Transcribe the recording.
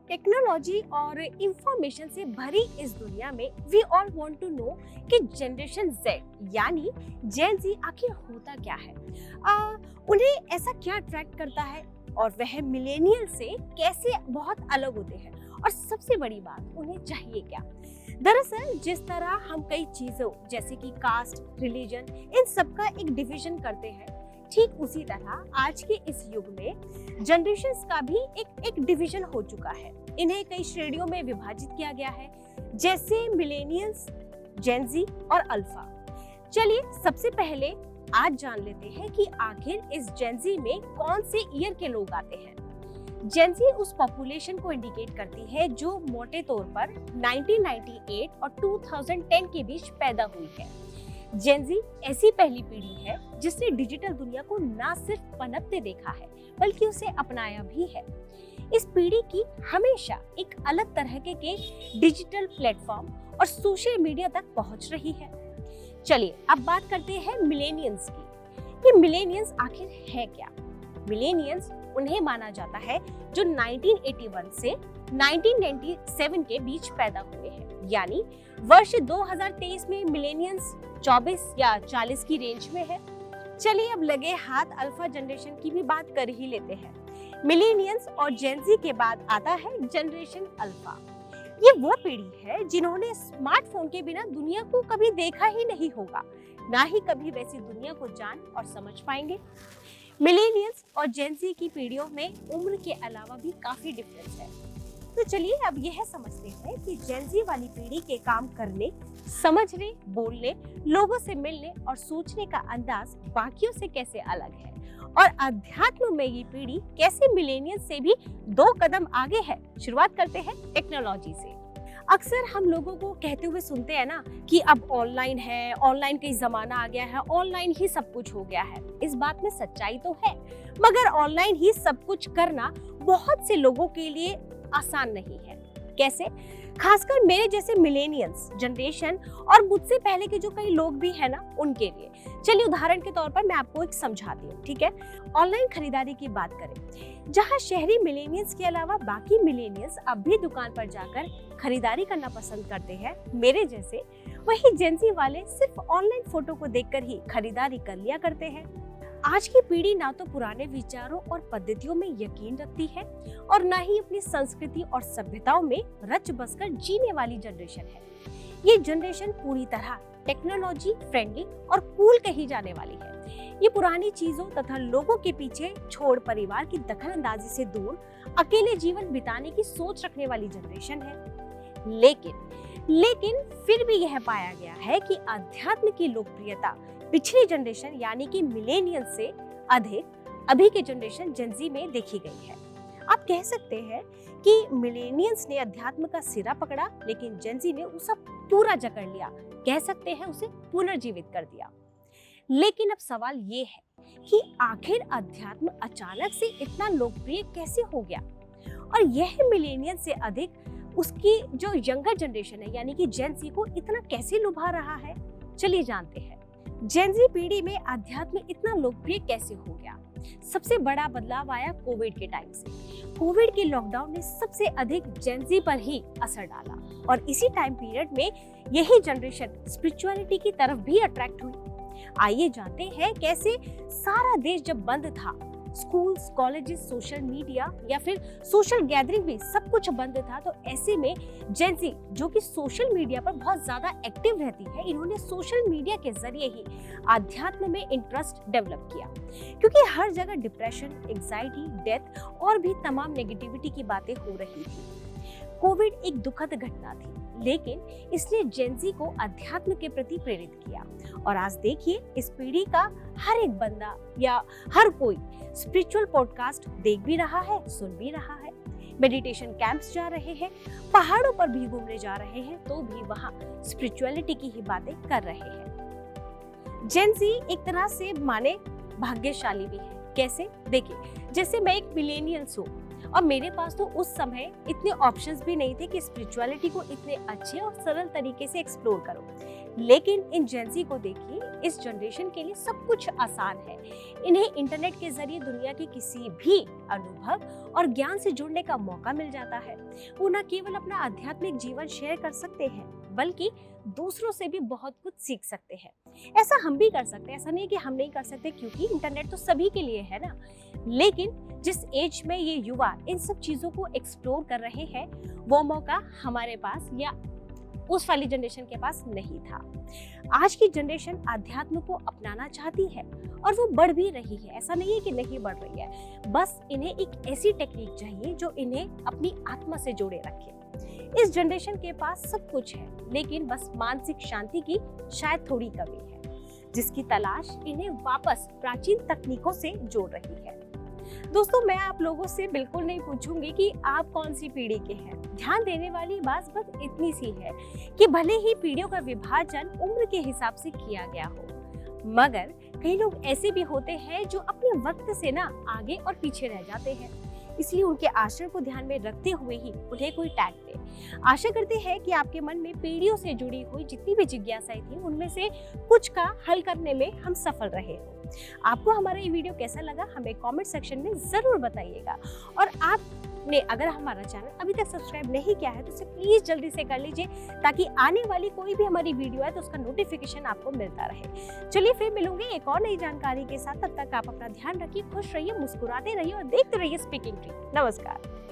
Technology और information से भरी इस दुनिया में we all want to know कि जनरेशन जेड यानी जेन जी आखिर होता क्या है, उन्हें ऐसा क्या अट्रैक्ट करता है और वह मिलेनियल से कैसे बहुत अलग होते हैं और सबसे बड़ी बात उन्हें चाहिए क्या। दरअसल जिस तरह हम कई चीजों जैसे कि कास्ट, रिलीजन इन सब का एक डिवीजन करते हैं, ठीक उसी तरह आज के इस युग में जनरेशंस का भी एक डिवीजन हो चुका है। इन्हें कई श्रेणियों में विभाजित किया गया है, जैसे मिलेनियल्स, जेन जी और अल्फा। चलिए सबसे पहले आज जान लेते हैं कि आखिर इस जेन जी में कौन से ईयर के लोग आते हैं। जेन जी उस पॉपुलेशन को इंडिकेट करती है जो मोटे तौर पर 1998 और 2010 के बीच पैदा हुई है। जेन जी ऐसी पहली पीढ़ी है जिसने डिजिटल दुनिया को ना सिर्फ पनपते देखा है बल्कि उसे अपनाया भी है। इस पीढ़ी की हमेशा एक अलग तरह के डिजिटल प्लेटफॉर्म और सोशल मीडिया तक पहुंच रही है। चलिए अब बात करते हैं मिलेनियल्स की कि मिलेनियल्स आखिर है क्या। मिलेनियल्स उन्हें माना जाता है जो 1981 से 1997 के बीच पैदा हुए हैं, यानी वर्ष 2023 में मिलेनियल्स 24 या 40 की रेंज में है। चलिए अब लगे हाथ अल्फा जनरेशन की भी बात कर ही लेते हैं। मिलेनियल्स और जेन जी के बाद आता है जनरेशन अल्फा। ये वो पीढ़ी है जिन्होंने स्मार्टफोन के बिना दुनिया को कभी देखा ही नहीं होगा, ना ही कभी वैसी दुनिया को जान और समझ पाएंगे। मिलेनियल्स और जेन जी की पीढ़ियों में उम्र के अलावा भी काफी डिफरेंस है। तो चलिए अब यह समझते हैं कि जेन जी वाली पीढ़ी के काम करने, समझने, बोलने, लोगों से मिलने और सोचने का अंदाज बाकियों से कैसे अलग है और अध्यात्म में ये पीढ़ी कैसे मिलेनियल से भी 2 कदम आगे है। शुरुआत करते हैं टेक्नोलॉजी से। अक्सर हम लोगों को कहते हुए सुनते हैं ना कि अब ऑनलाइन है, ऑनलाइन का जमाना आ गया है, ऑनलाइन ही सब कुछ हो गया है। इस बात में सच्चाई तो है, मगर ऑनलाइन ही सब कुछ करना बहुत से लोगों के लिए आसान नहीं है। कैसे? खासकर मेरे जैसे मिलेनियल्स जनरेशन और मुझसे पहले के जो कई लोग भी है ना उनके लिए। चलिए उदाहरण के तौर पर मैं आपको एक समझाती हूँ, ठीक है। ऑनलाइन खरीदारी की बात करें, जहाँ शहरी मिलेनियल्स के अलावा बाकी मिलेनियल्स अब भी दुकान पर जाकर खरीदारी करना पसंद करते हैं मेरे जैसे, वही जेन जी वाले सिर्फ ऑनलाइन फोटो को देखकर ही खरीदारी कर लिया करते हैं। आज की पीढ़ी ना तो पुराने विचारों और पद्धतियों में यकीन रखती है और ना ही अपनी संस्कृति और सभ्यताओं में रच बसकर जीने वाली जनरेशन है। ये जनरेशन पूरी तरह टेक्नोलॉजी फ्रेंडली और कूल कही जाने वाली है। ये पुरानी चीजों तथा लोगों के पीछे छोड़ परिवार की दखलंदाजी से दूर अकेले जीवन बिताने की सोच रखने वाली जनरेशन है। लेकिन फिर भी यह पाया गया है कि अध्यात्म की लोकप्रियता पिछली जनरेशन यानी कि मिलेनियल से अधिक अभी के जनरेशन जेन जी में देखी गई है। आप कह सकते हैं कि मिलेनियल्स ने अध्यात्म का सिरा पकड़ा, लेकिन जेन जी ने उसे पूरा जकड़ लिया, कह सकते हैं उसे पुनर्जीवित कर दिया। लेकिन अब सवाल ये है कि आखिर अध्यात्म अचानक से इतना लोकप्रिय कैसे हो गया और यह मिलेनियल से अधिक उसकी जो यंगर जनरेशन है यानी कि जेन जी को इतना कैसे लुभा रहा है। चलिए जानते हैं जेन जी पीढ़ी में अध्यात्म इतना लोकप्रिय कैसे हो गया। सबसे बड़ा बदलाव आया कोविड के टाइम से। कोविड के लॉकडाउन ने सबसे अधिक जेन जी पर ही असर डाला और इसी टाइम पीरियड में यही जनरेशन स्पिरिचुअलिटी की तरफ भी अट्रैक्ट हुई। आइए जानते हैं कैसे। सारा देश जब बंद था, स्कूल्स, कॉलेजेस, सोशल मीडिया या फिर सोशल गैदरिंग भी सब कुछ बंद था, तो ऐसे में जेन जी जो कि सोशल मीडिया पर बहुत ज्यादा एक्टिव रहती है, इन्होंने सोशल मीडिया के जरिए ही आध्यात्म में इंटरेस्ट डेवलप किया, क्योंकि हर जगह डिप्रेशन, एंजाइटी, डेथ और भी तमाम नेगेटिविटी की बातें हो रही थी। कोविड एक दुखद घटना थी, लेकिन इसने जेन जी को अध्यात्म के प्रति प्रेरित किया और आज देखिए इस पीढ़ी का हर एक बंदा या हर कोई स्पिरिचुअल पॉडकास्ट देख भी रहा है, सुन भी रहा है, मेडिटेशन कैंप्स जा रहे हैं, पहाड़ों पर भी घूमने जा रहे हैं, तो भी वहाँ स्पिरिचुअलिटी की ही बातें कर रहे हैं। जेन जी एक तरह से माने भाग्यशाली भी है। कैसे? देखिए, जैसे मैं एक मिलेनियल्स हूँ और मेरे पास तो उस समय इतने ऑप्शंस भी नहीं थे कि स्पिरिचुअलिटी को इतने अच्छे और सरल तरीके से एक्सप्लोर करो, लेकिन इन जेंजी को देखिए, इस जनरेशन के लिए सब कुछ आसान है। इन्हें इंटरनेट के जरिए दुनिया के किसी भी अनुभव और ज्ञान से जुड़ने का मौका मिल जाता है। वो न केवल अपना आध्यात्मिक जीवन शेयर कर सकते हैं, बल्कि दूसरों से भी बहुत कुछ सीख सकते हैं। ऐसा हम भी कर सकते हैं, ऐसा नहीं कि हम नहीं कर सकते, क्योंकि इंटरनेट तो सभी के लिए है ना। लेकिन जिस एज में ये युवा इन सब चीजों को एक्सप्लोर कर रहे हैं, वो मौका हमारे पास या उस वाली जनरेशन के पास नहीं था। आज की जनरेशन आध्यात्म को अपनाना चाहती है और वो बढ़ भी रही है। ऐसा नहीं है कि नहीं बढ़ रही है, बस इन्हें एक ऐसी टेक्निक चाहिए जो इन्हें अपनी आत्मा से जोड़े रखे। इस जनरेशन के पास सब कुछ है, लेकिन बस मानसिक शांति की शायद थोड़ी कमी है, जिसकी तलाश इन्हें वापस प्राचीन तकनीकों से जोड़ रही है। दोस्तों, मैं आप लोगों से बिल्कुल नहीं पूछूंगी कि आप कौन सी पीढ़ी के हैं। ध्यान देने वाली बात बस इतनी सी है कि भले ही पीढ़ियों का विभाजन उम्र के हिसाब से किया गया हो, मगर कई लोग ऐसे भी होते हैं जो अपने वक्त से ना आगे और पीछे रह जाते हैं। इसलिए उनके आचरण को ध्यान में रखते हुए ही उन्हें कोई टैग दे। आशा करते हैं कि आपके मन में पीढ़ियों से जुड़ी हुई जितनी भी जिज्ञासाएं थी, उनमें से कुछ का हल करने में हम सफल रहे हो। आपको हमारा ये वीडियो कैसा लगा हमें कमेंट सेक्शन में जरूर बताइएगा। और आपने अगर हमारा चैनल अभी तक सब्सक्राइब नहीं किया है तो उसे प्लीज जल्दी से कर लीजिए, ताकि आने वाली कोई भी हमारी वीडियो है तो उसका नोटिफिकेशन आपको मिलता रहे। चलिए फिर मिलूंगे एक और नई जानकारी के साथ। तब तक आप अपना ध्यान रखिए, खुश रहिए, मुस्कुराते रहिए और देखते रहिए स्पीकिंग ट्री। नमस्कार।